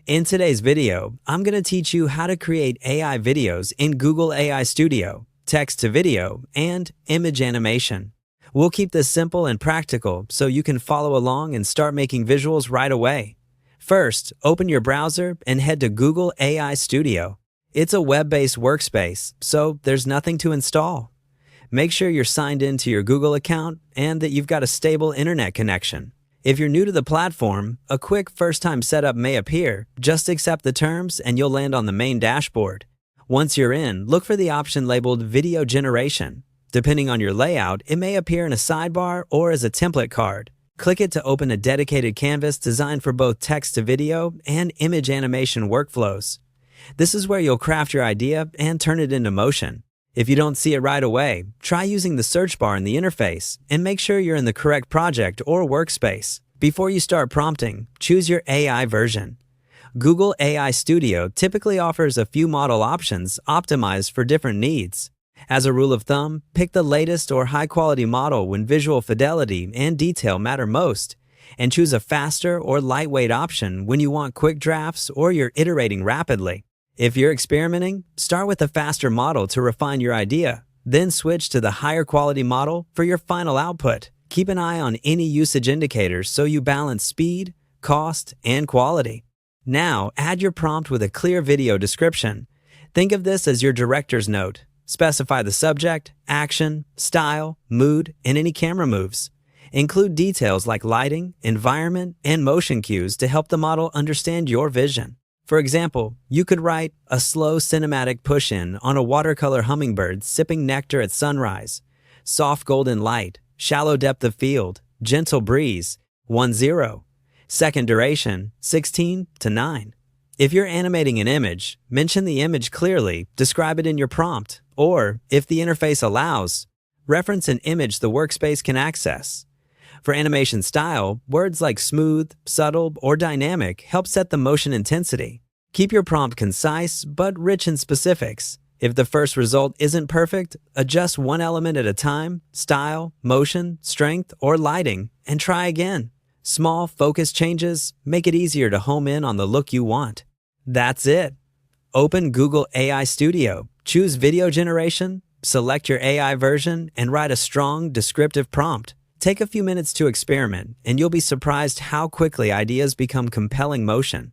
In today's video, I'm going to teach you how to create AI videos in Google AI Studio, text to video, and image animation. We'll keep this simple and practical so you can follow along and start making visuals right away. First, open your browser and head to Google AI Studio. It's a web-based workspace, so there's nothing to install. Make sure you're signed into your Google account and that you've got a stable internet connection. If you're new to the platform, a quick first-time setup may appear. Just accept the terms and you'll land on the main dashboard. Once you're in, look for the option labeled Video Generation. Depending on your layout, it may appear in a sidebar or as a template card. Click it to open a dedicated canvas designed for both text-to-video and image animation workflows. This is where you'll craft your idea and turn it into motion. If you don't see it right away, try using the search bar in the interface and make sure you're in the correct project or workspace. Before you start prompting, choose your AI version. Google AI Studio typically offers a few model options optimized for different needs. As a rule of thumb, pick the latest or high-quality model when visual fidelity and detail matter most, and choose a faster or lightweight option when you want quick drafts or you're iterating rapidly. If you're experimenting, start with a faster model to refine your idea, then switch to the higher quality model for your final output. Keep an eye on any usage indicators so you balance speed, cost, and quality. Now, add your prompt with a clear video description. Think of this as your director's note. Specify the subject, action, style, mood, and any camera moves. Include details like lighting, environment, and motion cues to help the model understand your vision. For example, you could write a slow cinematic push-in on a watercolor hummingbird sipping nectar at sunrise, soft golden light, shallow depth of field, gentle breeze, 1-0, second duration, 16 to 9. If you're animating an image, mention the image clearly, describe it in your prompt, or, if the interface allows, reference an image the workspace can access. For animation style, words like smooth, subtle, or dynamic help set the motion intensity. Keep your prompt concise but rich in specifics. If the first result isn't perfect, adjust one element at a time, style, motion, strength, or lighting, and try again. Small, focused changes make it easier to home in on the look you want. That's it. Open Google AI Studio, choose Video Generation, select your AI version, and write a strong, descriptive prompt. Take a few minutes to experiment, and you'll be surprised how quickly ideas become compelling motion.